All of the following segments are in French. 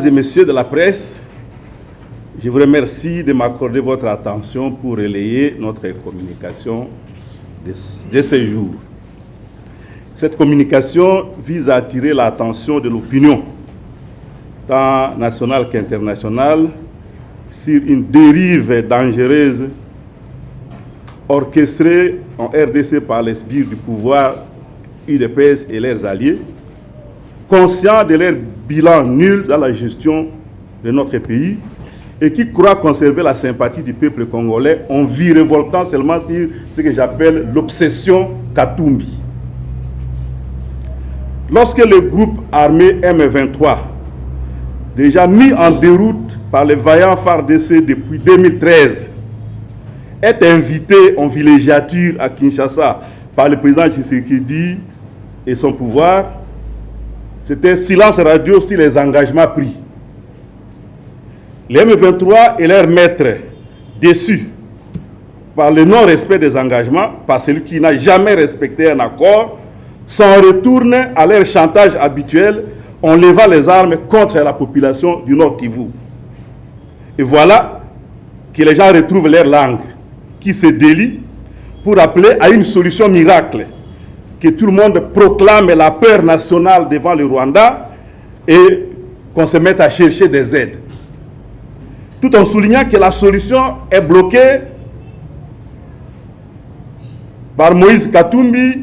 Mesdames et messieurs de la presse, je vous remercie de m'accorder votre attention pour relayer notre communication de ce jour. Cette communication vise à attirer l'attention de l'opinion, tant nationale qu'internationale, sur une dérive dangereuse orchestrée en RDC par les sbires du pouvoir UDPS et leurs alliés, conscients de leur bilan nul dans la gestion de notre pays et qui croient conserver la sympathie du peuple congolais en virevoltant seulement sur ce que j'appelle l'obsession Katumbi. Lorsque le groupe armé M23, déjà mis en déroute par les vaillants FARDC depuis 2013, est invité en villégiature à Kinshasa par le président Tshisekedi et son pouvoir, c'était silence radio sur les engagements pris. Les M23 et leurs maîtres, déçus par le non-respect des engagements, par celui qui n'a jamais respecté un accord, s'en retournent à leur chantage habituel en levant les armes contre la population du Nord Kivu. Et voilà que les gens retrouvent leur langue, qui se délie pour appeler à une solution miracle, que tout le monde proclame la peur nationale devant le Rwanda et qu'on se mette à chercher des aides. Tout en soulignant que la solution est bloquée par Moïse Katumbi,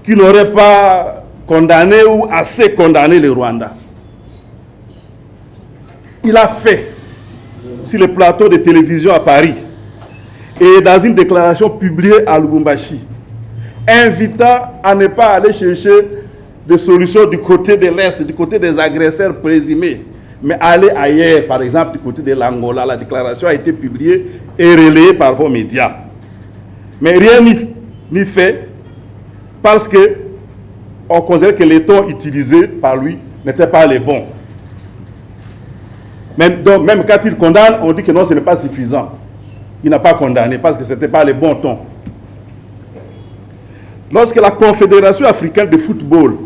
qui n'aurait pas condamné ou assez condamné le Rwanda. Il a fait, sur le plateau de télévision à Paris, et dans une déclaration publiée à Lubumbashi, invitant à ne pas aller chercher des solutions du côté de l'Est, du côté des agresseurs présumés, mais aller ailleurs, par exemple du côté de l'Angola. La déclaration a été publiée et relayée par vos médias. Mais rien n'y fait parce qu'on considère que les tons utilisés par lui n'étaient pas les bons. Même quand il condamne, on dit que non, ce n'est pas suffisant. Il n'a pas condamné parce que ce n'était pas les bons tons. Lorsque la Confédération africaine de football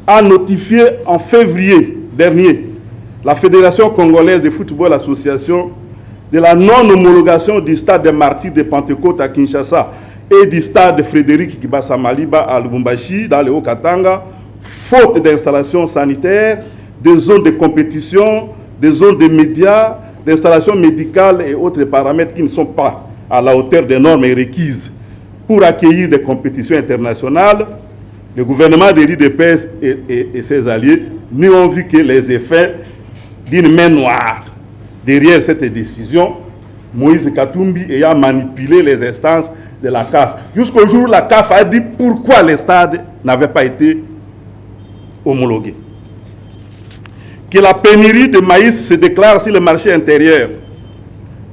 a notifié en février dernier la Fédération congolaise de football association de la non-homologation du stade des martyrs de Pentecôte à Kinshasa et du stade de Frédéric Kibasa Maliba à Lubumbashi, dans le Haut-Katanga, faute d'installations sanitaires, des zones de compétition, des zones de médias, d'installations médicales et autres paramètres qui ne sont pas à la hauteur des normes requises pour accueillir des compétitions internationales, le gouvernement de l'UDPS et ses alliés n'ont vu que les effets d'une main noire. Derrière cette décision, Moïse Katumbi ayant manipulé les instances de la CAF. Jusqu'au jour où la CAF a dit pourquoi les stades n'avaient pas été homologués. Que la pénurie de maïs se déclare sur le marché intérieur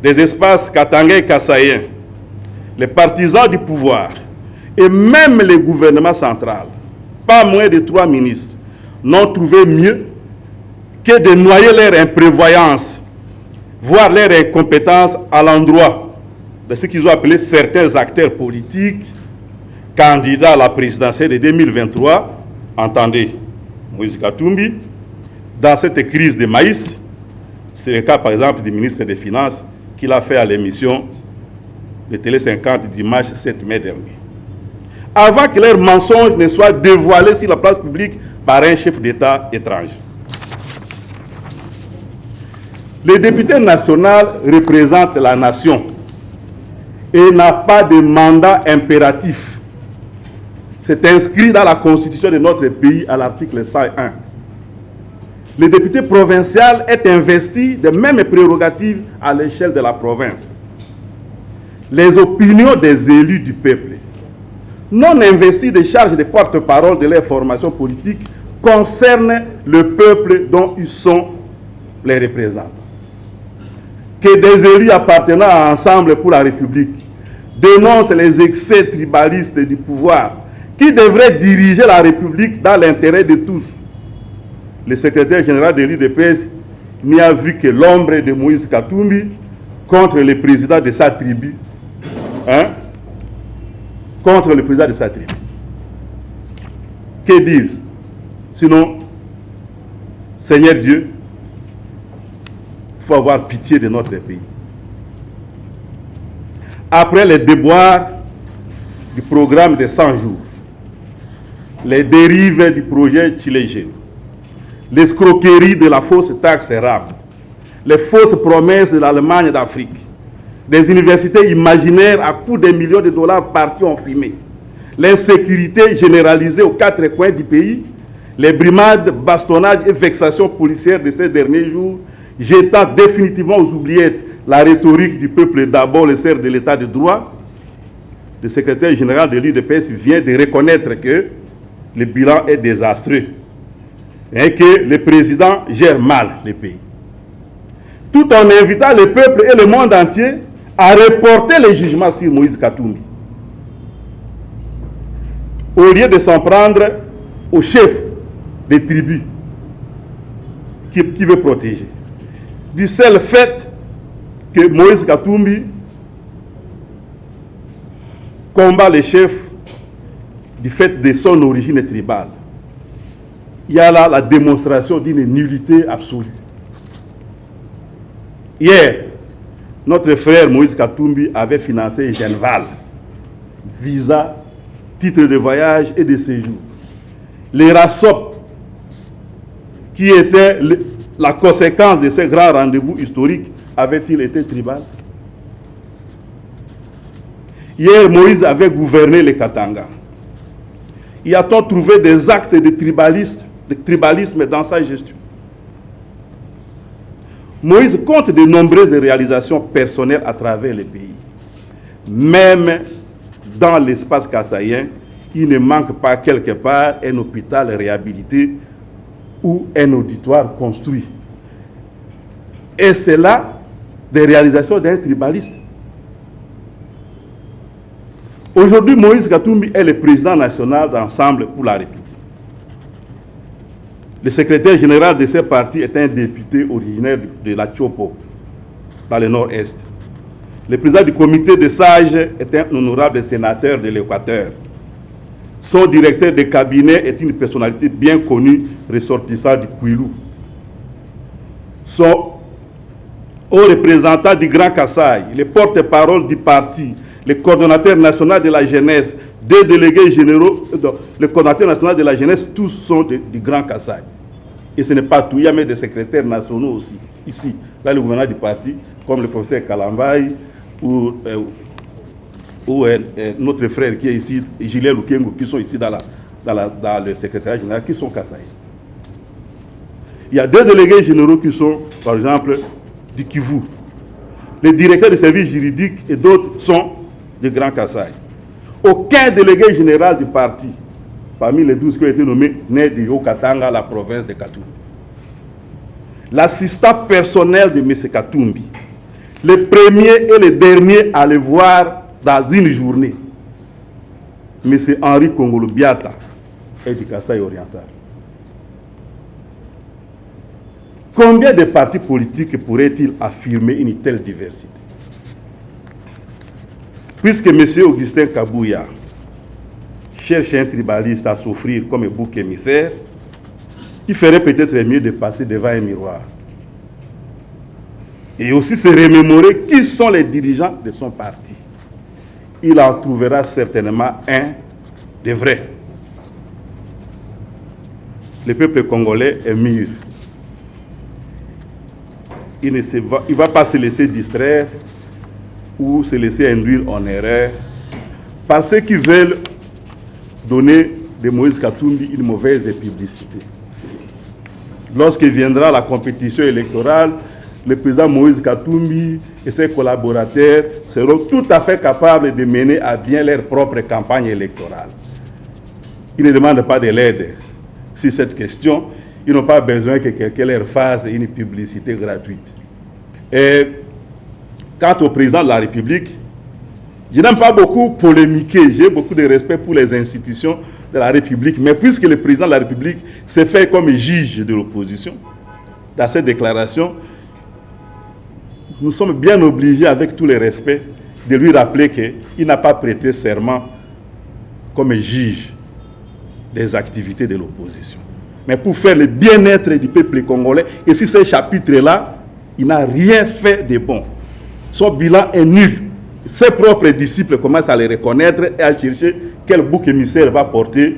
des espaces katangais et kassaïens. Les partisans du pouvoir et même le gouvernement central, pas moins de 3 ministres, n'ont trouvé mieux que de noyer leur imprévoyance, voire leur incompétence à l'endroit de ce qu'ils ont appelé certains acteurs politiques, candidats à la présidentielle de 2023, entendez Moïse Katumbi, dans cette crise de maïs. C'est le cas par exemple du ministre des Finances qui l'a fait à l'émission de Télé 50 dimanche 7 mai dernier. Avant que leurs mensonges ne soient dévoilés sur la place publique par un chef d'État étranger. Le député national représente la nation et n'a pas de mandat impératif. C'est inscrit dans la constitution de notre pays à l'article 101. Le député provincial est investi des mêmes prérogatives à l'échelle de la province. Les opinions des élus du peuple, non investis de charges de porte-parole de leur formation politique, concernent le peuple dont ils sont les représentants. Que des élus appartenant à Ensemble pour la République dénoncent les excès tribalistes du pouvoir qui devrait diriger la République dans l'intérêt de tous. Le secrétaire général de l'UDPS n'y a vu que l'ombre de Moïse Katumbi contre le président de sa tribu. Contre le président de sa tribu. Que dire? Sinon, Seigneur Dieu, il faut avoir pitié de notre pays. Après les déboires du programme des 100 jours, les dérives du projet Chilégé, l'escroquerie de la fausse taxe RAM, les fausses promesses de l'Allemagne d'Afrique, des universités imaginaires à coût de millions de dollars partis en fumée, l'insécurité généralisée aux 4 coins du pays, les brimades, bastonnages et vexations policières de ces derniers jours, jetant définitivement aux oubliettes la rhétorique du peuple d'abord le sert de l'état de droit, le secrétaire général de l'UDPS vient de reconnaître que le bilan est désastreux et que le président gère mal le pays. Tout en invitant le peuple et le monde entier à reporter les jugements sur Moïse Katumbi, au lieu de s'en prendre au chef des tribus qui veut protéger. Du seul fait que Moïse Katumbi combat les chefs du fait de son origine tribale. Il y a là la démonstration d'une nullité absolue. Hier, notre frère Moïse Katumbi avait financé Genval, visa, titre de voyage et de séjour. Les RASOP, qui était la conséquence de ces grands rendez-vous historiques, avait-il été tribal? Hier, Moïse avait gouverné les Katanga. Y a-t-on trouvé des actes de tribalisme dans sa gestion? Moïse compte de nombreuses réalisations personnelles à travers le pays. Même dans l'espace kassaïen, il ne manque pas quelque part un hôpital réhabilité ou un auditoire construit. Et c'est là des réalisations d'un tribaliste. Aujourd'hui, Moïse Katumbi est le président national d'Ensemble pour la République. Le secrétaire général de ce parti est un député originaire de la Tchopo, dans le nord-est. Le président du comité des sages est un honorable sénateur de l'Équateur. Son directeur de cabinet est une personnalité bien connue, ressortissant du Kouilou. Son haut représentant du Grand Kasaï, le porte-parole du parti, le coordonnateur national de la jeunesse, deux délégués généraux, le coordonnateur national de la jeunesse, tous sont du Grand Kasaï. Et ce n'est pas tout, il y a même des secrétaires nationaux aussi, ici, là le gouverneur du parti, comme le professeur Kalambaye, ou notre frère qui est ici, Julien Lukengo, qui sont ici dans le secrétariat général, qui sont Kasaï. Il y a deux délégués généraux qui sont, par exemple, du Kivu. Les directeurs des services juridiques et d'autres sont du Grand Kasaï. Aucun délégué général du parti, parmi les 12 qui ont été nommés, n'est du Haut-Katanga, la province de Katumbi. L'assistant personnel de M. Katumbi, le premier et le dernier à le voir dans une journée, M. Henri Kongolo Biata, est du Kasaï oriental. Combien de partis politiques pourraient-ils affirmer une telle diversité? Puisque M. Augustin Kabouya cherche un tribaliste à s'offrir comme un bouc émissaire, il ferait peut-être mieux de passer devant un miroir. Et aussi se remémorer qui sont les dirigeants de son parti. Il en trouvera certainement un de vrai. Le peuple congolais est mûr. Il ne va pas se laisser distraire ou se laisser induire en erreur par ceux qui veulent donner de Moïse Katumbi une mauvaise publicité. Lorsque viendra la compétition électorale, le président Moïse Katumbi et ses collaborateurs seront tout à fait capables de mener à bien leur propre campagne électorale. Ils ne demandent pas de l'aide sur cette question. Ils n'ont pas besoin que quelqu'un leur fasse une publicité gratuite. Et quant au président de la République, je n'aime pas beaucoup polémiquer. J'ai beaucoup de respect pour les institutions de la République. Mais puisque le président de la République s'est fait comme juge de l'opposition, dans cette déclaration, nous sommes bien obligés, avec tous les respects, de lui rappeler qu'il n'a pas prêté serment comme juge des activités de l'opposition. mais pour faire le bien-être du peuple congolais. Et sur ce chapitre-là, il n'a rien fait de bon. Son bilan est nul. Ses propres disciples commencent à le reconnaître et à chercher quel bouc émissaire va porter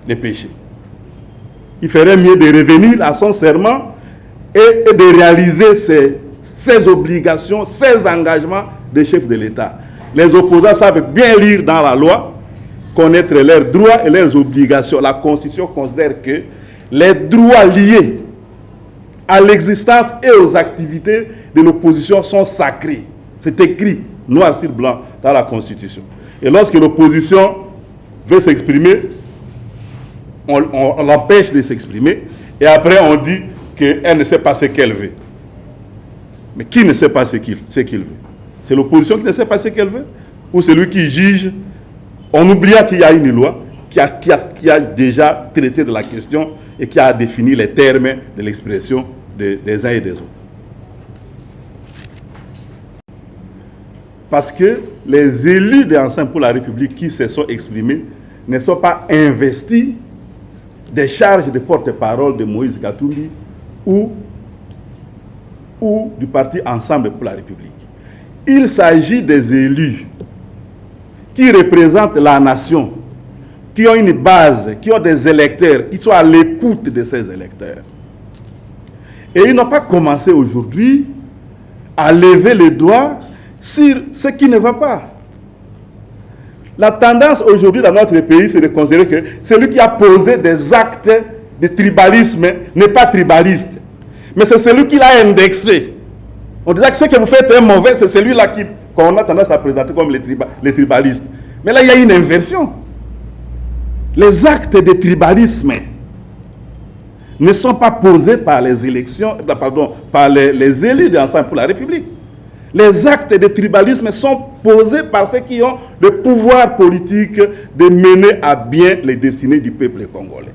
les péchés. Il ferait mieux de revenir à son serment et de réaliser ses obligations, ses engagements de chef de l'État. Les opposants savent bien lire dans la loi, connaître leurs droits et leurs obligations. La Constitution considère que les droits liés à l'existence et aux activités de l'opposition sont sacrés. C'est écrit noir sur blanc dans la Constitution. Et lorsque l'opposition veut s'exprimer, on l'empêche de s'exprimer, et après on dit qu'elle ne sait pas ce qu'elle veut. Mais qui ne sait pas ce qu'il veut? C'est l'opposition qui ne sait pas ce qu'elle veut? Ou celui qui juge, en oubliant qu'il y a une loi qui a déjà traité de la question et qui a défini les termes de l'expression des uns et des autres? Parce que les élus de Ensemble pour la République qui se sont exprimés ne sont pas investis des charges de porte-parole de Moïse Katumbi ou du parti Ensemble pour la République. Il s'agit des élus qui représentent la nation, qui ont une base, qui ont des électeurs, qui sont à l'écoute de ces électeurs. Et ils n'ont pas commencé aujourd'hui à lever les doigts sur ce qui ne va pas. La tendance aujourd'hui dans notre pays, c'est de considérer que celui qui a posé des actes de tribalisme n'est pas tribaliste, mais c'est celui qui l'a indexé. On disait que ce que vous faites est mauvais, c'est celui-là qu'on a tendance à présenter comme les tribalistes. Mais là, il y a une inversion. Les actes de tribalisme ne sont pas posés par les élections, par les élus d'Ensemble pour la République. Les actes de tribalisme sont posés par ceux qui ont le pouvoir politique de mener à bien les destinées du peuple congolais.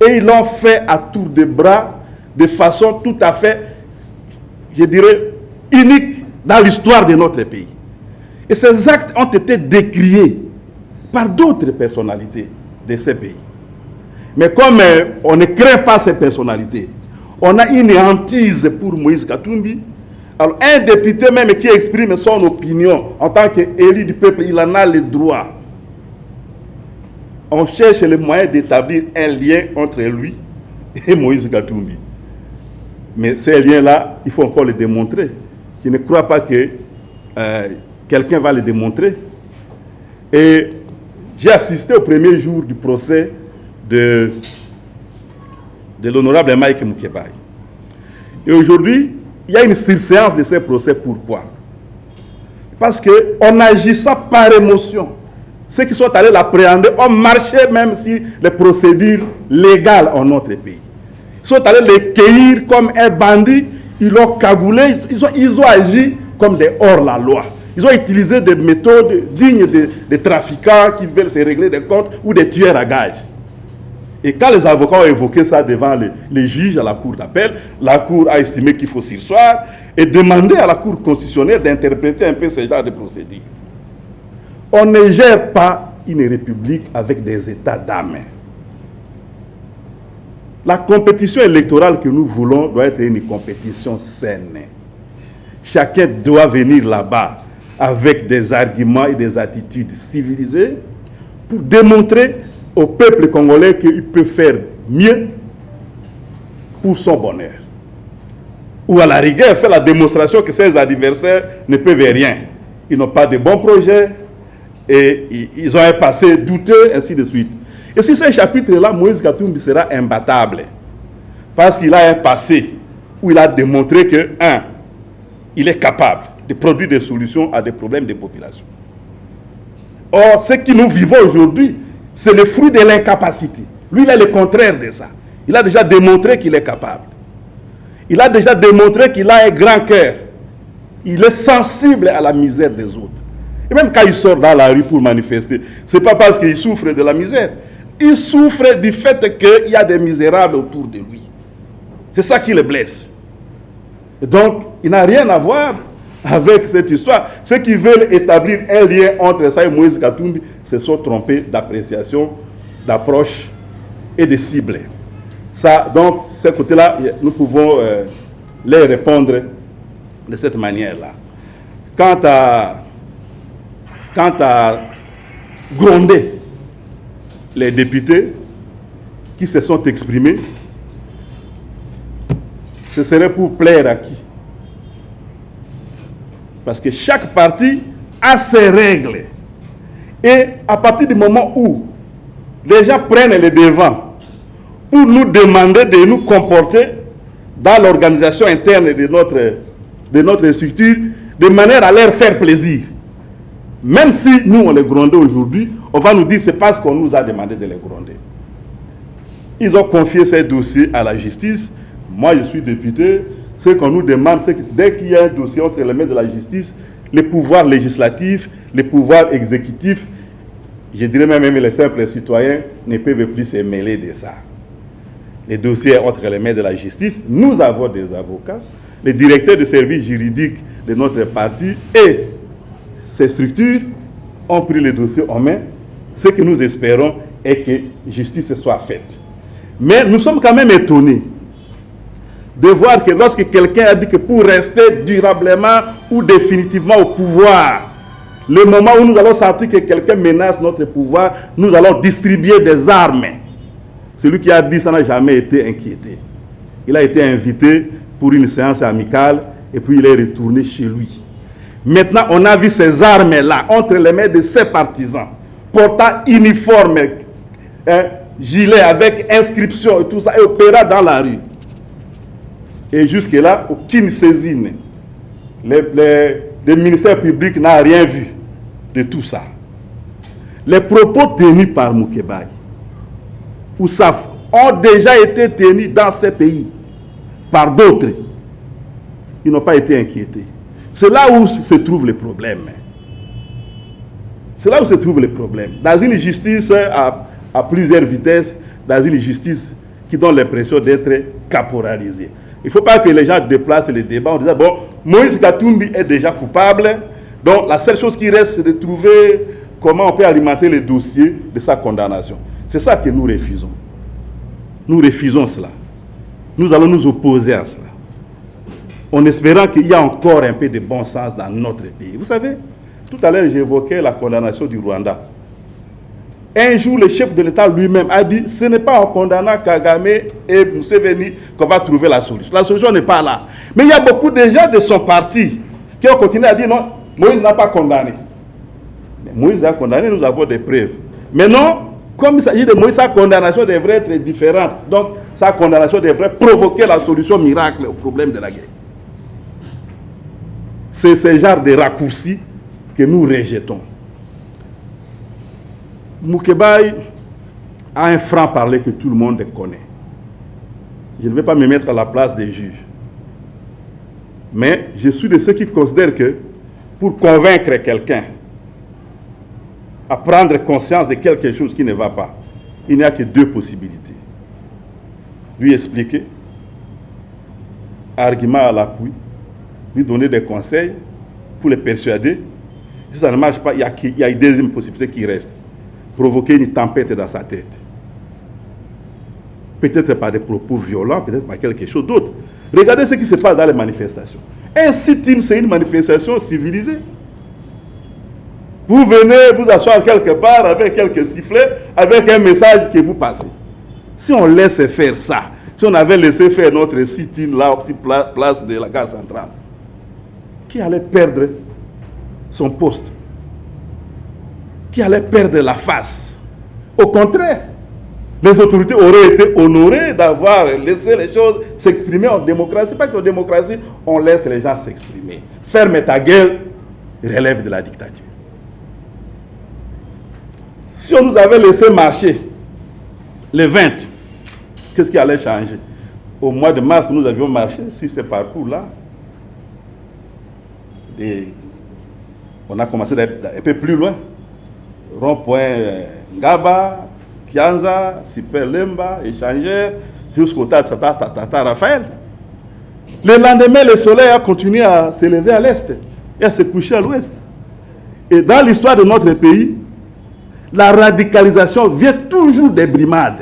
Et ils l'ont fait à tour de bras, de façon tout à fait, je dirais, unique dans l'histoire de notre pays. Et ces actes ont été décriés par d'autres personnalités de ces pays. Mais comme on ne craint pas ces personnalités, on a une hantise pour Moïse Katumbi. Alors, un député même qui exprime son opinion en tant qu'élu du peuple, il en a le droit. On cherche le moyen d'établir un lien entre lui et Moïse Katumbi. Mais ces liens-là, il faut encore les démontrer. Je ne crois pas que quelqu'un va les démontrer. Et j'ai assisté au premier jour du procès de l'honorable Mike Mukebai. Et aujourd'hui, il y a une surséance de ces procès. Pourquoi? Parce qu'en agissant par émotion, ceux qui sont allés l'appréhender ont marché même si les procédures légales en notre pays. Ils sont allés les cueillir comme un bandit, ils l'ont cagoulé, ils ont agi comme des hors-la-loi. Ils ont utilisé des méthodes dignes des trafiquants qui veulent se régler des comptes ou des tueurs à gages. Et quand les avocats ont évoqué ça devant les juges à la cour d'appel, la cour a estimé qu'il faut surseoir et demander à la cour constitutionnelle d'interpréter un peu ce genre de procédures. On ne gère pas une république avec des états d'âme. La compétition électorale que nous voulons doit être une compétition saine. Chacun doit venir là-bas avec des arguments et des attitudes civilisées pour démontrer au peuple congolais qu'il peut faire mieux pour son bonheur. Ou à la rigueur, faire la démonstration que ses adversaires ne peuvent rien. Ils n'ont pas de bons projets et ils ont un passé douteux, ainsi de suite. Et si ce chapitre-là, Moïse Katumbi sera imbattable, parce qu'il a un passé où il a démontré que, il est capable de produire des solutions à des problèmes des populations. Or, ce que nous vivons aujourd'hui, c'est le fruit de l'incapacité. Lui, il est le contraire de ça. Il a déjà démontré qu'il est capable. Il a déjà démontré qu'il a un grand cœur. Il est sensible à la misère des autres. Et même quand il sort dans la rue pour manifester, ce n'est pas parce qu'il souffre de la misère. Il souffre du fait qu'il y a des misérables autour de lui. C'est ça qui le blesse. Et donc, il n'a rien à voir avec cette histoire. Ceux qui veulent établir un lien entre ça et Moïse Katumbi se sont trompés d'appréciation, d'approche et de cible. Ça, donc, ces côtés-là, nous pouvons les répondre de cette manière-là. Quant à gronder les députés qui se sont exprimés, ce serait pour plaire à qui? Parce que chaque parti a ses règles. Et à partir du moment où les gens prennent les devants pour nous demander de nous comporter dans l'organisation interne de notre structure, de manière à leur faire plaisir. Même si nous, on les gronde aujourd'hui, on va nous dire que c'est parce qu'on nous a demandé de les gronder. Ils ont confié ces dossiers à la justice. Moi, je suis député. Ce qu'on nous demande, c'est que dès qu'il y a un dossier entre les mains de la justice, les pouvoirs législatifs, les pouvoirs exécutifs, je dirais même les simples citoyens, ne peuvent plus se mêler de ça. Les dossiers entre les mains de la justice, nous avons des avocats, les directeurs de services juridiques de notre parti et ces structures ont pris les dossiers en main. Ce que nous espérons est que justice soit faite. Mais nous sommes quand même étonnés de voir que lorsque quelqu'un a dit que pour rester durablement ou définitivement au pouvoir, le moment où nous allons sentir que quelqu'un menace notre pouvoir, nous allons distribuer des armes. Celui qui a dit ça n'a jamais été inquiété. Il a été invité pour une séance amicale et puis il est retourné chez lui. Maintenant, on a vu ces armes-là entre les mains de ses partisans, portant uniforme, gilet avec inscription et tout ça, et opérant dans la rue. Et jusque-là, aucune saisine. Le ministère public n'a rien vu de tout ça. Les propos tenus par Moukébaye, Oussaf, ont déjà été tenus dans ces pays par d'autres. Ils n'ont pas été inquiétés. C'est là où se trouve le problème. C'est là où se trouve le problème. Dans une justice à plusieurs vitesses, dans une justice qui donne l'impression d'être caporalisée. Il ne faut pas que les gens déplacent les débats en disant, bon, Moïse Katumbi est déjà coupable, donc la seule chose qui reste, c'est de trouver comment on peut alimenter le dossier de sa condamnation. C'est ça que nous refusons. Nous refusons cela. Nous allons nous opposer à cela. En espérant qu'il y a encore un peu de bon sens dans notre pays. Vous savez, tout à l'heure, j'évoquais la condamnation du Rwanda. Un jour, le chef de l'État lui-même a dit, ce n'est pas en condamnant Kagame et Museveni qu'on va trouver la solution. La solution n'est pas là. Mais il y a beaucoup de gens de son parti qui ont continué à dire, non, Moïse n'a pas condamné. Mais Moïse a condamné, nous avons des preuves. Mais non, comme il s'agit de Moïse, sa condamnation devrait être différente. Donc, sa condamnation devrait provoquer la solution miracle au problème de la guerre. C'est ce genre de raccourci que nous rejetons. Moukébaye a un franc-parler que tout le monde connaît. Je ne vais pas me mettre à la place des juges. Mais je suis de ceux qui considèrent que pour convaincre quelqu'un à prendre conscience de quelque chose qui ne va pas, il n'y a que deux possibilités. Lui expliquer, argument à l'appui, lui donner des conseils pour les persuader. Si ça ne marche pas, il y a une deuxième possibilité qui reste. Provoquer une tempête dans sa tête. Peut-être par des propos violents, peut-être par quelque chose d'autre. Regardez ce qui se passe dans les manifestations. Un sit-in, c'est une manifestation civilisée. Vous venez vous asseoir quelque part avec quelques sifflets, avec un message que vous passez. Si on laisse faire ça, si on avait laissé faire notre sit-in là, aussi place de la gare centrale, qui allait perdre son poste? Qui allait perdre la face? Au contraire, les autorités auraient été honorées d'avoir laissé les choses s'exprimer en démocratie. Pas qu'en démocratie, on laisse les gens s'exprimer. Ferme ta gueule relève de la dictature. Si on nous avait laissé marcher les 20, qu'est-ce qui allait changer? Au mois de mars, nous avions marché sur ce parcours-là. On a commencé un peu plus loin. Rond-point Ngaba, Kianza, Super Lemba, Échangeur, jusqu'au Tata Raphaël. Le lendemain, le soleil a continué à s'élever à l'est et à se coucher à l'ouest. Et dans l'histoire de notre pays, la radicalisation vient toujours des brimades.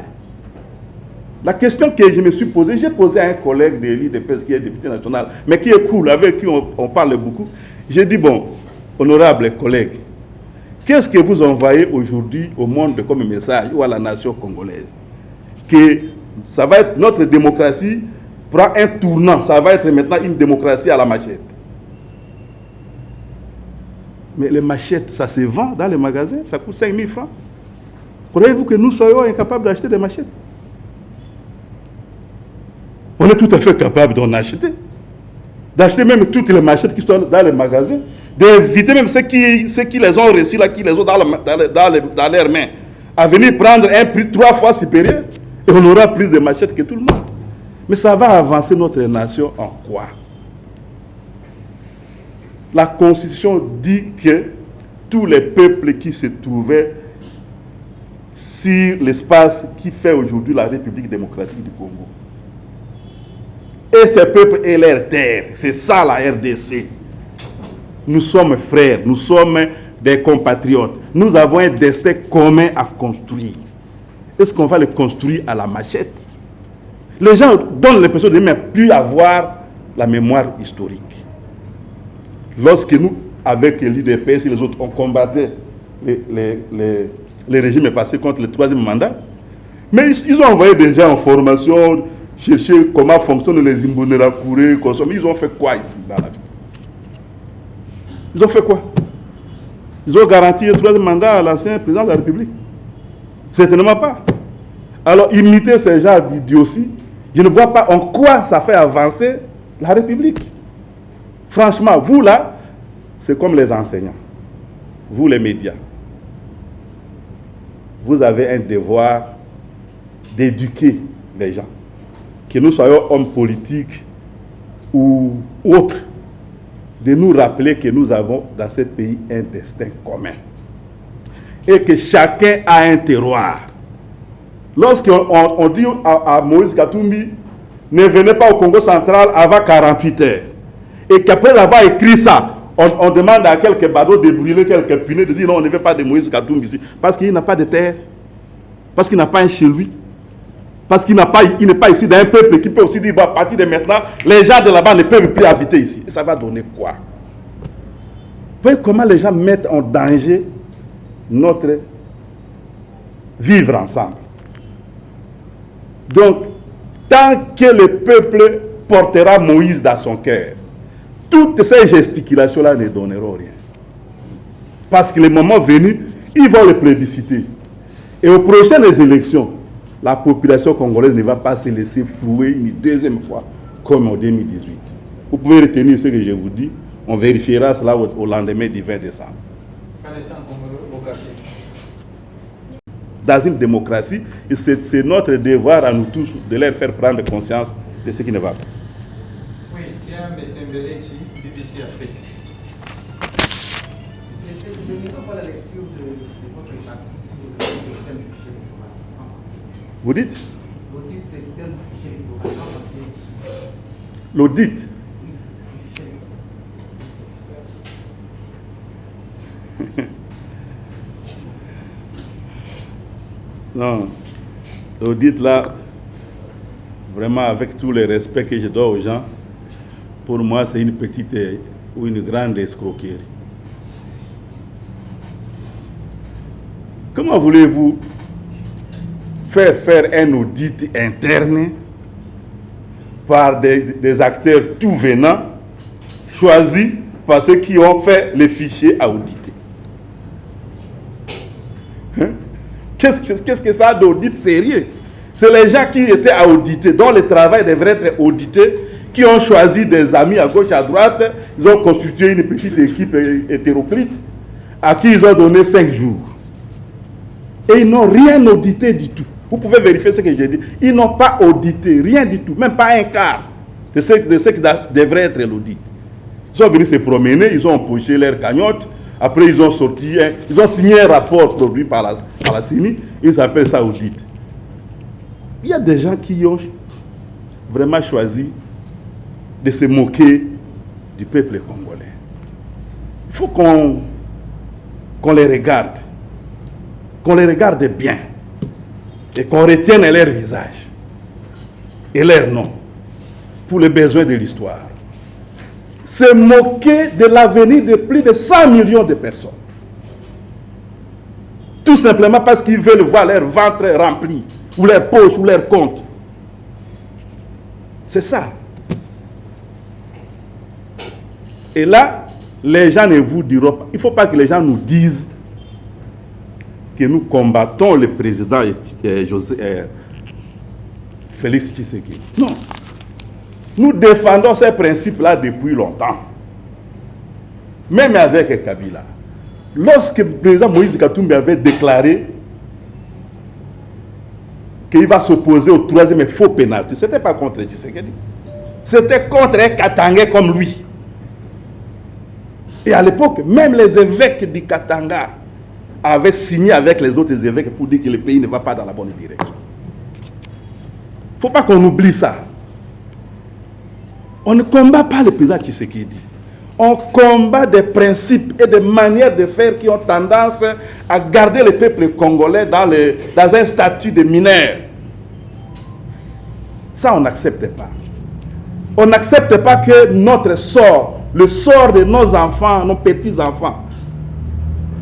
La question que je me suis posée, j'ai posé à un collègue de l'IDPS qui est député national, mais qui est cool, avec qui on parle beaucoup. J'ai dit, bon, honorables collègues, qu'est-ce que vous envoyez aujourd'hui au monde comme message ou à la nation congolaise? Que ça va être notre démocratie prend un tournant, ça va être maintenant une démocratie à la machette. Mais les machettes, ça se vend dans les magasins, ça coûte 5 000 francs. Croyez-vous que nous soyons incapables d'acheter des machettes? On est tout à fait capable d'en acheter. D'acheter même toutes les machettes qui sont dans les magasins, d'éviter même ceux qui les ont reçues, là, qui les ont dans leurs mains, à venir prendre un prix 3 fois supérieur, et on aura plus de machettes que tout le monde. Mais ça va avancer notre nation en quoi? La Constitution dit que tous les peuples qui se trouvaient sur l'espace qui fait aujourd'hui la République démocratique du Congo, et ces peuples et leurs terres, c'est ça la RDC. Nous sommes frères, nous sommes des compatriotes. Nous avons un destin commun à construire. Est-ce qu'on va le construire à la machette? Les gens donnent l'impression de ne même plus avoir la mémoire historique. Lorsque nous, avec l'IDPS et les autres, on combattait les régimes passés contre le 3e mandat, mais ils ont envoyé des gens en formation, chercher comment fonctionnent les Imbonerakure, consommer. Ils ont fait quoi ici dans la vie? Ils ont fait quoi? Ils ont garanti le 3e mandat à l'ancien président de la République? Certainement pas. Alors, imiter ces gens d'idiotie, je ne vois pas en quoi ça fait avancer la République. Franchement, vous là, c'est comme les enseignants, vous les médias. Vous avez un devoir d'éduquer les gens. Que nous soyons hommes politiques ou autres, de nous rappeler que nous avons dans ce pays un destin commun. Et que chacun a un terroir. Lorsqu'on dit à Moïse Katumbi, ne venez pas au Congo central avant 48 heures, et qu'après avoir écrit ça, on demande à quelques badauds de brûler quelques punais, de dire non, on ne veut pas de Moïse Katumbi ici, parce qu'il n'a pas de terre, parce qu'il n'a pas un chez lui, parce qu'il n'est pas ici d'un peuple qui peut aussi dire, bon, à partir de maintenant, les gens de là-bas ne peuvent plus habiter ici. Et ça va donner quoi? Vous voyez comment les gens mettent en danger notre vivre ensemble. Donc, tant que le peuple portera Moïse dans son cœur, toutes ces gesticulations-là ne donneront rien. Parce que le moment venu, ils vont le plébisciter. Et aux prochaines élections, la population congolaise ne va pas se laisser flouer une deuxième fois, comme en 2018. Vous pouvez retenir ce que je vous dis. On vérifiera cela au lendemain du 20 décembre. Dans une démocratie, c'est notre devoir à nous tous de leur faire prendre conscience de ce qui ne va pas. Oui, bien, M. Mbelechi, BBC Afrique. Je n'ai pas la lecture de votre partie sur l'externe du fichier électoral. Vous dites? L'audit externe du fichier électoral. L'audit? Oui, du fichier électoral. Non, l'audit là, vraiment avec tout le respect que je dois aux gens, pour moi c'est une petite ou une grande escroquerie. Comment voulez-vous faire un audit interne par des acteurs tout venants, choisis par ceux qui ont fait les fichiers à auditer? Hein? Qu'est-ce que ça d'audit sérieux? C'est les gens qui étaient à auditer, dont le travail devrait être audité, qui ont choisi des amis à gauche, à droite, ils ont constitué une petite équipe hétéroclite, à qui ils ont donné 5 jours. Et ils n'ont rien audité du tout. Vous pouvez vérifier ce que j'ai dit. Ils n'ont pas audité, rien du tout, même pas un quart de ce qui devrait être l'audit. Ils sont venus se promener, ils ont empoché leur cagnotte. Après, ils ont sorti, ils ont signé un rapport produit par la CENI, ils appellent ça audit. Il y a des gens qui ont vraiment choisi de se moquer du peuple congolais. Il faut qu'on les regarde bien, et qu'on retienne leur visage. et leur nom pour les besoins de l'histoire. Se moquer de l'avenir de plus de 100 millions de personnes. Tout simplement parce qu'ils veulent voir leur ventre rempli, ou leur poche, ou leur compte. C'est ça. Et là, les gens ne vous diront pas. Il ne faut pas que les gens nous disent que nous combattons le président Félix Tshisekedi. Non. Nous défendons ces principes-là depuis longtemps. Même avec Kabila. Lorsque le président Moïse Katumbi avait déclaré qu'il va s'opposer au troisième faux pénalty, ce n'était pas contre Tshisekedi. C'était contre un Katangais comme lui. Et à l'époque, même les évêques du Katanga avaient signé avec les autres évêques pour dire que le pays ne va pas dans la bonne direction. Il ne faut pas qu'on oublie ça. On ne combat pas le président Tshisekedi. On combat des principes et des manières de faire qui ont tendance à garder le peuple congolais dans un statut de mineur. Ça, on n'accepte pas. On n'accepte pas que notre sort, le sort de nos enfants, nos petits-enfants,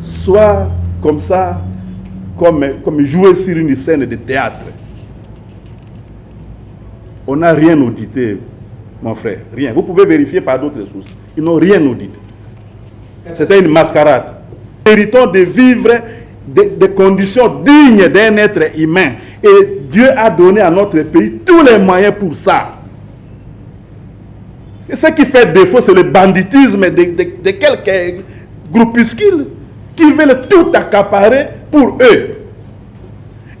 soit comme ça, comme jouer sur une scène de théâtre. On n'a rien audité, mon frère, rien. Vous pouvez vérifier par d'autres sources. Ils n'ont rien audité. C'était une mascarade. Nous méritons de vivre des conditions dignes d'un être humain. Et Dieu a donné à notre pays tous les moyens pour ça. Et ce qui fait défaut, c'est le banditisme de quelques groupuscules qui veulent tout accaparer pour eux.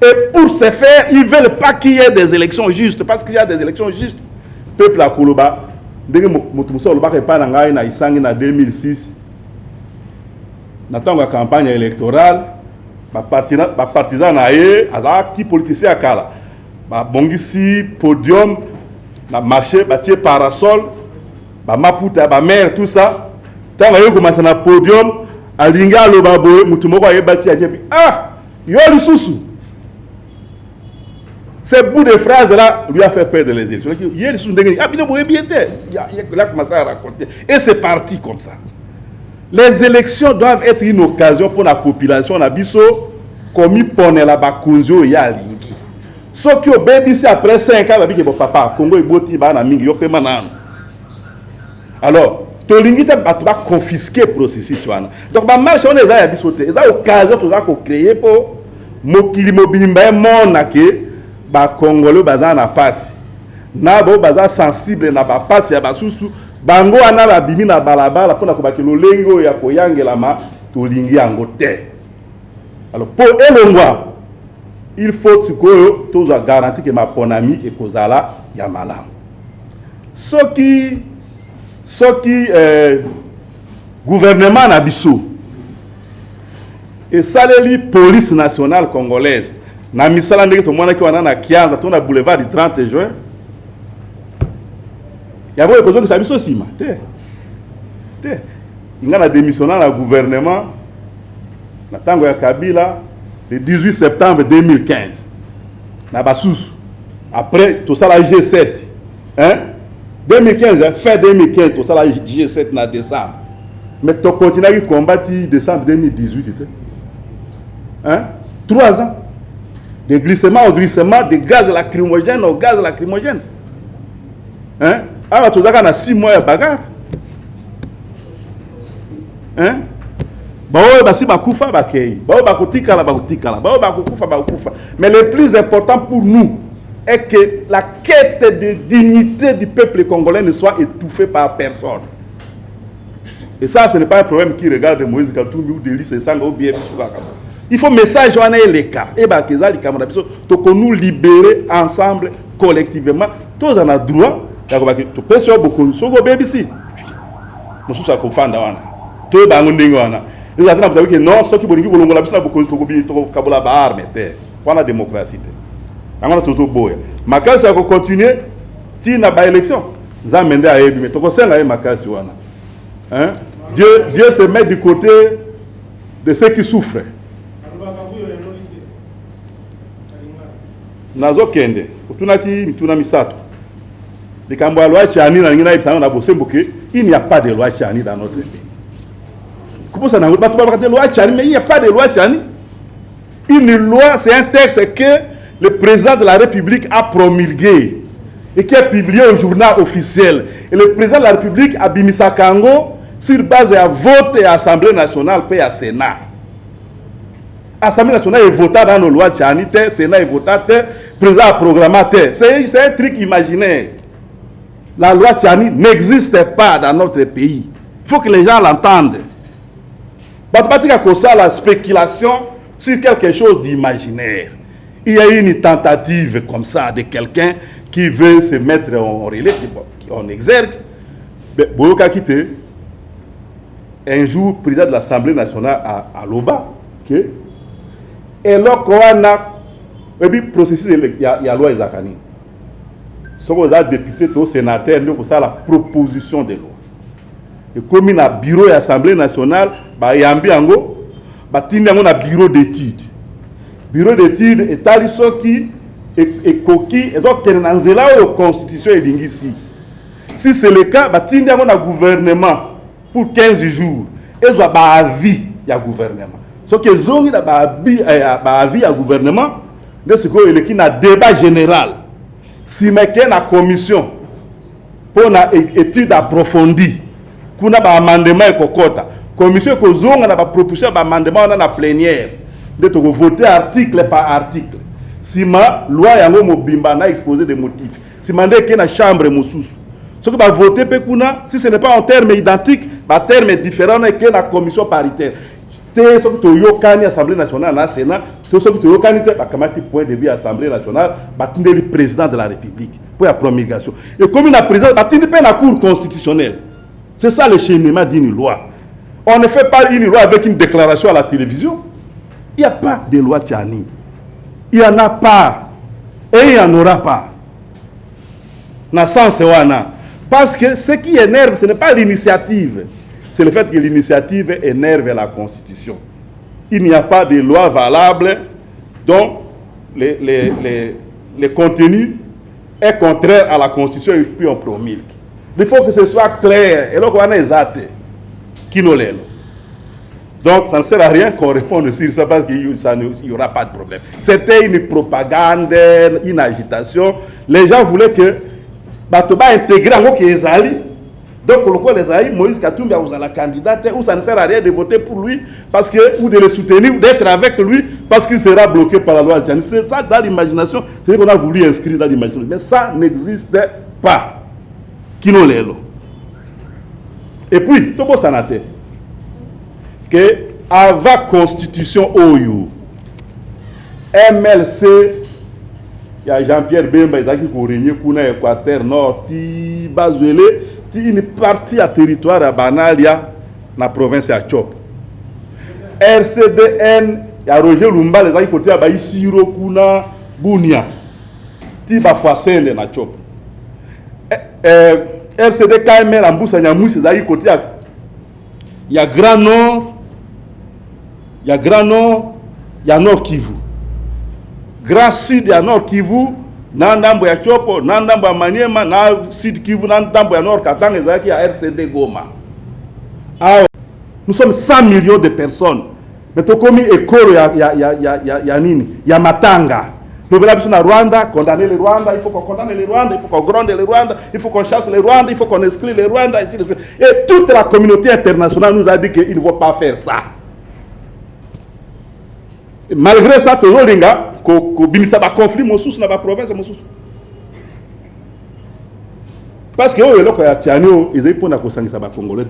Et pour ce faire, ils ne veulent pas qu'il y ait des élections justes. Parce qu'il y a des élections justes. Peuple à Koulouba, dès que Moutoussa Oluba n'est pas dans Isangi en 2006, dans la campagne électorale, les partisans qui politiciens à Kala, Bongisi, podium, marché, parasol, Maputa, maire, tout ça. Tant que vous avez un podium, à l'Inga, le Babo, Moutoumoko a bâti à Djepi. Ah, il y a le sous-sous. Ce bout de phrase là lui a fait perdre les élections. Hier, ils sont dégainés. Ah, il a commencé à raconter. Et c'est parti comme ça. Les élections doivent être une occasion pour la population. La biso, comme il pone la bakunzo ya lingi. Ce qui au BBC après 5 ans, il papa, Congo est boti ba na mingi yo pe manano. Alors, to lingi te ba confisquer processus wana. Donc ba marche on eza ya biso te. Eza occasion to za ko créer pour mokili mobimba mona ke ba Congolais baza na passe. Na bo baza sensible na ba passe ya basusu. Bango ana ba bimi na balabala pona ko bakelo lengo ya koyangela ma to lingi yango te. Alors pour elongwa, il faut que tu aies garanti que ma ponami et kozala ya malam. Ce qui gouvernement na biso et ça les police nationale congolaise na misala ndenge to mona ki wana na Kianza to na boulevard du 30 juin. Ya boye kozo que ça biso sima te. Inga na démissionner na gouvernement na tango ya Kabila le 18 septembre 2015. Na Basous. Après, tout ça la G7. Hein? 2015, fin 2015, tout ça la G7 na décembre. Mais tu continues à combattre décembre 2018. Hein? 3 ans. De glissement au glissement, de gaz lacrymogène au gaz lacrymogène. Hein? Alors, tout ça, on a 6 mois de bagarre. Hein? Mais le plus important pour nous est que la quête de dignité du peuple congolais ne soit étouffée par personne. Et ça, ce n'est pas un problème qui regarde Moïse Katumbi ou Delis et Sanga ou bien. Il faut message à les cas. Et bien, que nous libérer ensemble, collectivement. Tous en a droit. Tu peux sur beaucoup. Sur le BBC. Nous sommes confondus. Tout le monde. Ils ont dit non, ceux qui veulent que la arme, c'est la démocratie. On a toujours beau. Mais quand ça va continuer, si n'a pas élection, nous allons mener à Ebi. Mais tu sais, Dieu se met du côté de ceux qui souffrent. nazo kende utunaki mituna misato likambo ya loi Tchani na ngina ibisana na bosemboke, il n'y a pas de loi Tchani dans notre pays. Comment ça n'a pas de loi Tchani, mais il n'y a pas de loi Tchani. Une loi, c'est un texte que le président de la République a promulgué et qui est publié au journal officiel. Et le président de la République a bimisa Kango sur base de vote et Assemblée nationale et à Sénat. Assemblée nationale est votée dans nos lois Tchani, Sénat est voté, président a programmé. C'est un truc imaginaire. La loi Tchani n'existe pas dans notre pays. Il faut que les gens l'entendent. La spéculation sur quelque chose d'imaginaire. Il y a une tentative comme ça de quelqu'un qui veut se mettre en relais, en exergue. Boyoka Kite, un jour, président de l'Assemblée nationale à Loba, et là, on a un processus, il y a loi Zakani. Si vous êtes député ou sénateur, vous avez la proposition de loi. Et comme il y a un bureau de l'Assemblée nationale, il y a un bureau d'études. Bureau d'études est un qui est coquille, et donc il y a une constitution ici. Si c'est le cas, il y a un gouvernement pour 15 jours. Et il y a un avis du gouvernement. Ce qui est un avis du gouvernement, c'est qu'il y a un débat général. Si il y a une commission pour une étude approfondie, il y a un amendement et la commission qui a une proposition d'amendement dans la plénière, de voter article par article. Si la loi a exposé des motifs, si il y a une chambre, ce qui va voter, si ce n'est pas en termes identiques, en termes différents, il y a une commission paritaire. Ce qui est l'Assemblée nationale, le Sénat, ce qui est le point de vue de l'Assemblée nationale, c'est le président de la République pour la promulgation. Et comme il a président, il n'y a pas la Cour constitutionnelle. C'est ça le cheminement d'une loi. On ne fait pas une loi avec une déclaration à la télévision. Il n'y a pas de loi Tchani. Il n'y en a pas. Et il n'y en aura pas. Parce que ce qui énerve, ce n'est pas l'initiative. C'est le fait que l'initiative énerve la Constitution. Il n'y a pas de loi valable dont le contenu est contraire à la Constitution et puis on promulgue. Il faut que ce soit clair. Et là, on a exact. Qui nous l'est. Donc, ça ne sert à rien qu'on réponde sur ça parce qu'il n'y aura pas de problème. C'était une propagande, une agitation. Les gens voulaient que Batoba intégrer en gros les alliés. Donc, les alliés, Moïse Katumbi a la candidate, ou ça ne sert à rien de voter pour lui, parce que, ou de le soutenir, ou d'être avec lui, parce qu'il sera bloqué par la loi. C'est ça dans l'imagination, c'est ce qu'on a voulu inscrire dans l'imagination. Mais ça n'existe pas. Qui nous l'est là. Et puis, tout le monde que avant la constitution OYU, MLC, il y a Jean-Pierre Bemba, il qui a régné dans l'Équateur Nord, qui Bazuele, une partie à territoire à Banalia, dans la province de Tchop. RCDN, il y a Roger Lumba, les gens qui ont été Siro, Kuna, Bounia, qui ont fait dans Tchop. RCD KML, en Boussa, il y a Grand Nord, il y a Grand Nord, il y a Nord Kivu. Grand Sud, il y a Nord Kivu, Nandambo ya Chopo, Nandambo ya Maniema, na Sud Kivu, Nandambo ya Nord Katanga, il y a RCD Goma. Alors, nous sommes 100 millions de personnes. Mais tout comme école, il y a Matanga. Nous venons à Rwanda, condamner le Rwanda, il faut qu'on condamne le Rwanda, il faut qu'on gronde le Rwanda, il faut qu'on chasse le Rwanda, il faut qu'on exclue le Rwanda, ici, et toute la communauté internationale nous a dit qu'il ne faut pas faire ça. Et malgré ça, toujours les gars, qu'il y a un conflit dans la province. Parce que eux, ils ont pas de Congolais.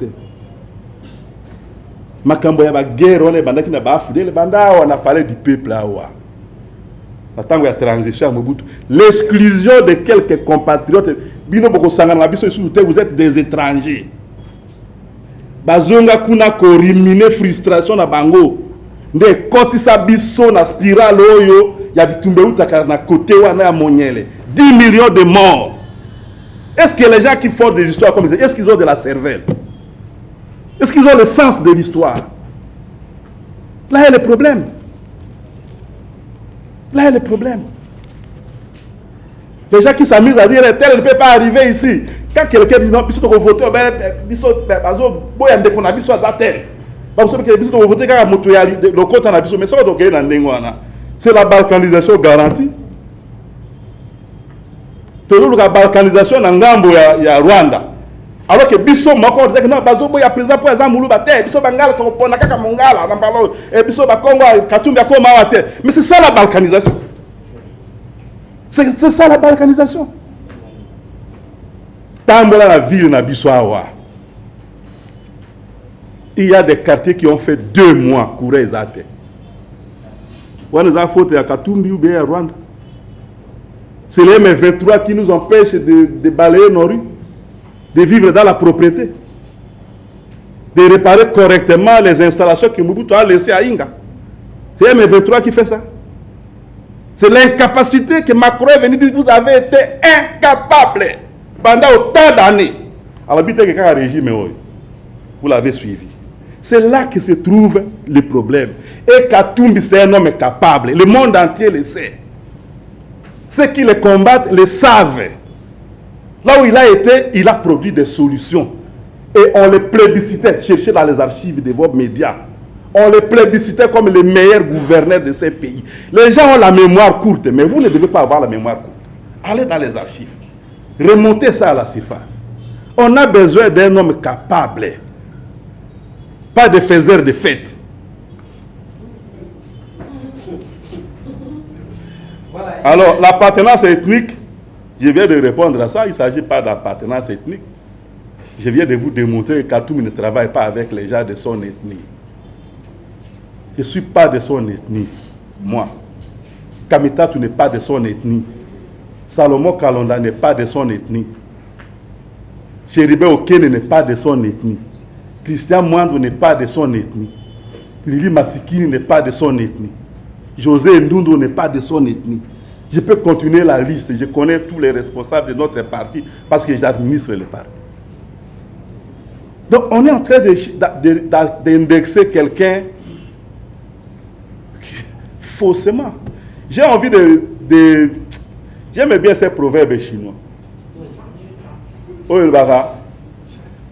Makambo ya guerre, on est bandaki na bafudele banda, on a parlé du peuple là. L'exclusion de quelques compatriotes, vous êtes des étrangers. Bazonga kuna korimine frustration na bango. Nde kotisa biso na spirale oyo ya bitumbe utaka na côté wana ya Monyele. 10 millions de morts. Est-ce que les gens qui font des histoires comme ça, est-ce qu'ils ont de la cervelle? Est-ce qu'ils ont le sens de l'histoire? Là est le problème. Là est le problème. Les gens qui s'amusent à dire tel ne peut pas arriver ici. Quand quelqu'un dit non, puis on vote, c'est la balkanisation garantie. Toujours la balkanisation dans Ngambo ya Rwanda. Alors que biso moko disait que non bazobo ya président pour exemple mulu bate biso bangala to pona kaka mongala na mbalo et biso ba Congo Katumbi akoma wate. Mais c'est ça la balkanisation. C'est ça la balkanisation. Tambola la ville na biso awa. Il y a des quartiers qui ont fait 2 mois courir les athées. On nous a faute à Katumbi ou bien à Rwanda. C'est les M23 qui nous empêchent de balayer nos rues, de vivre dans la propriété, de réparer correctement les installations que Mobutu a laissées à Inga. C'est les M23 qui fait ça. C'est l'incapacité que Macron est venu dire vous avez été incapable pendant autant d'années. Alors, que régime, vous l'avez suivi. C'est là que se trouve le problème. Et Katumbi, c'est un homme capable. Le monde entier le sait. Ceux qui le combattent le savent. Là où il a été, il a produit des solutions. Et on les plébiscitait. Cherchez dans les archives de vos médias. On les plébiscitait comme les meilleurs gouverneurs de ces pays. Les gens ont la mémoire courte, mais vous ne devez pas avoir la mémoire courte. Allez dans les archives. Remontez ça à la surface. On a besoin d'un homme capable. Pas de faiseur de fête. Voilà. Alors, l'appartenance ethnique, je viens de répondre à ça. Il ne s'agit pas d'appartenance ethnique. Je viens de vous démontrer que Katumbi ne travaille pas avec les gens de son ethnie. Je ne suis pas de son ethnie, moi. Kamitatu n'est pas de son ethnie. Salomon Kalonda n'est pas de son ethnie. Cheribe Okene n'est pas de son ethnie. Christian Mwando n'est pas de son ethnie. Lili Masikini n'est pas de son ethnie. José Ndundo n'est pas de son ethnie. Je peux continuer la liste. Je connais tous les responsables de notre parti parce que j'administre le parti. Donc on est en train d'indexer quelqu'un faussement. J'ai envie de j'aime bien ces proverbes chinois. Oh, il va.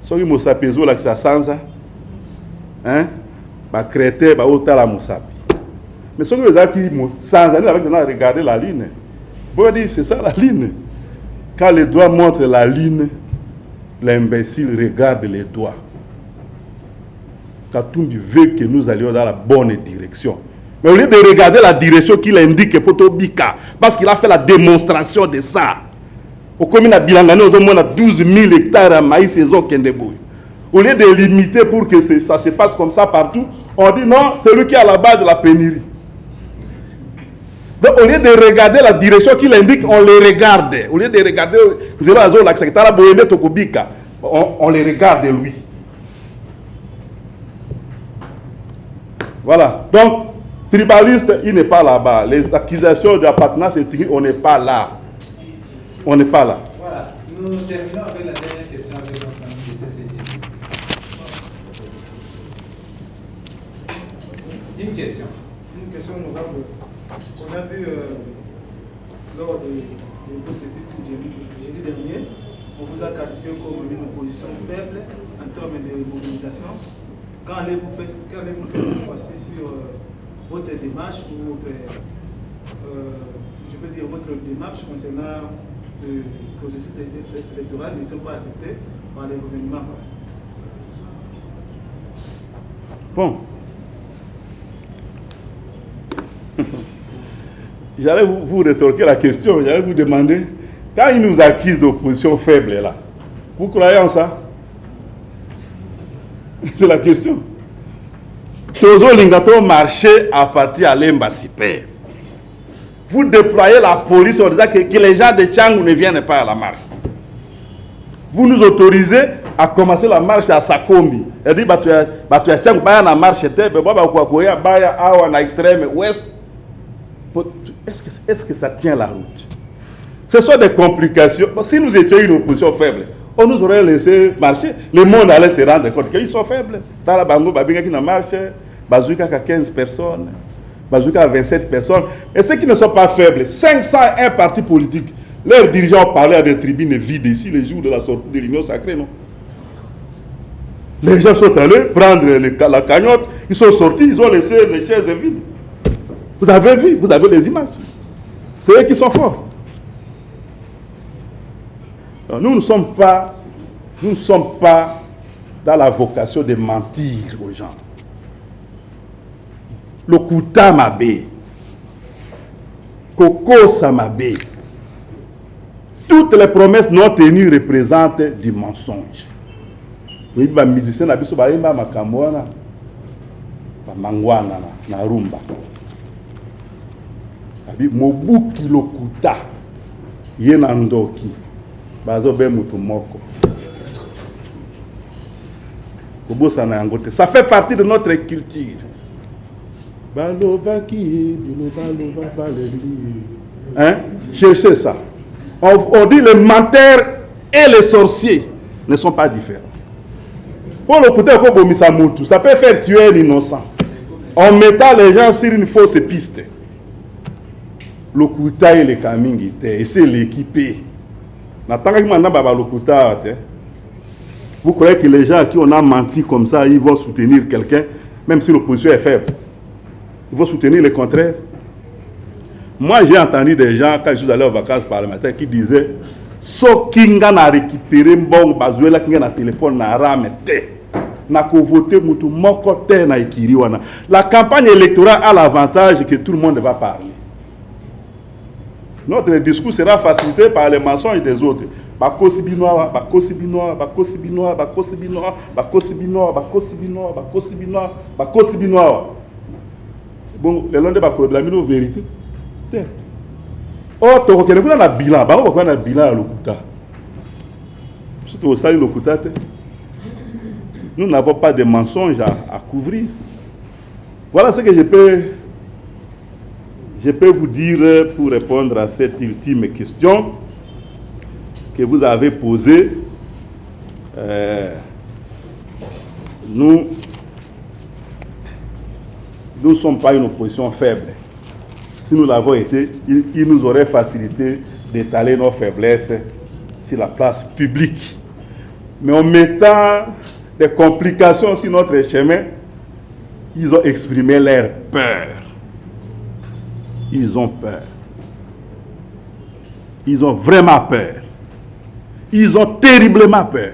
Soki mosapezo la kisa sanza, hein, ba crété ba otala mosapi. Mais soki les qui sanza, nous avec regarder la ligne. Bon dit c'est ça la ligne. Quand les doigts montrent la ligne, l'imbécile regarde les doigts. Katumbi veut que nous allions dans la bonne direction. Mais au lieu de regarder la direction qu'il indique pour Tobika, parce qu'il a fait la démonstration de ça. Au commune à Bilangane, nous avons 12 000 hectares à maïs saison Kendeboui. Au lieu de limiter pour que ça se fasse comme ça partout, on dit non, c'est lui qui est à la base de la pénurie. Donc au lieu de regarder la direction qu'il indique, on les regarde. Au lieu de regarder on les regarde lui. Voilà. Donc, tribaliste, il n'est pas là-bas. Les accusations d'appartenance ethnique, on n'est pas là. On n'est pas là. Voilà. Nous terminons avec la dernière question avec notre ami de CCTV. Une question. Une question honorable. On a vu lors de votre site jeudi dernier, on vous a qualifié comme une opposition faible en termes de mobilisation. Quand allez-vous faire cette fois-ci sur votre démarche ou votre, je peux dire votre démarche concernant le processus électoral ne sont pas acceptés par les gouvernements? Bon. J'allais vous rétorquer la question, j'allais vous demander, quand ils nous accusent d'opposition faible là, vous croyez en ça? C'est la question. Tozo Lingato marché à partir à l'Embasipé. Vous déployez la police en disant que les gens de Tchangou ne viennent pas à la marche. Vous nous autorisez à commencer la marche à Sakombi. Elle dit, tu Tchangou, bah, la marche était, bah, à l'extrême ouest. Est-ce que ça tient la route? Ce sont des complications. Si nous étions une opposition faible, on nous aurait laissé marcher. Le monde allait se rendre compte qu'ils sont faibles. Dans la Bango, Babinga qui n'a marché, Bazouka a 15 personnes. Bazouka a 27 personnes. Et ceux qui ne sont pas faibles, 501 partis politiques. Leurs dirigeants parlaient à des tribunes vides ici les jours de la sortie de l'Union sacrée, non? Les gens sont allés prendre la cagnotte, ils sont sortis, ils ont laissé les chaises vides. Vous avez vu, vous avez les images. C'est eux qui sont forts. Alors, nous ne sommes pas dans la vocation de mentir aux gens. Lokuta Mabé, Koko Samabé, toutes les promesses non tenues représentent du mensonge. Oui, les musiciens na biso baimba makambo wana ba mangwana na rumba. Abi Mobuki Lokuta yena ndoki bazo be mutu moko. Kobosa na yango te. Ça fait partie de notre culture. Hein? Cherchez ça. On dit les menteurs et les sorciers ne sont pas différents. Pour le côté, ça peut faire tuer un innocent en mettant les gens sur une fausse piste. Le Kouta et le Kamingi, et c'est l'équipé. Vous croyez que les gens à qui on a menti comme ça, ils vont soutenir quelqu'un, même si l'opposition est faible? Ils vont soutenir le contraire. Moi, j'ai entendu des gens, quand je suis allé aux vacances parlementaires, qui disaient so kinga na récupérer mbong bazuela kinga na téléphone na rame te na ko voter mutu moko te na ikiri wana. La campagne électorale a l'avantage que tout le monde va parler. Notre discours sera facilité par les mensonges des autres. Bakosi binoa, bakosi binoa, bakosi binoa, bakosi binoa, bakosi binoa, bakosi binoa, bakosi binoa, bakosi binoa. Bon, les londres bakosi la mino vérité. Oh, tu reconnais qu'on a un bilan. Bah, on va un bilan à l'Okuta. Surtout au salut l'Okuta. Nous n'avons pas de mensonges à couvrir. Voilà ce que je peux vous dire pour répondre à cette ultime question que vous avez posée. Nous ne sommes pas une opposition faible. Si nous l'avons été, il nous aurait facilité d'étaler nos faiblesses sur la place publique. Mais en mettant des complications sur notre chemin, ils ont exprimé leur peur. Ils ont peur. Ils ont vraiment peur. Ils ont terriblement peur.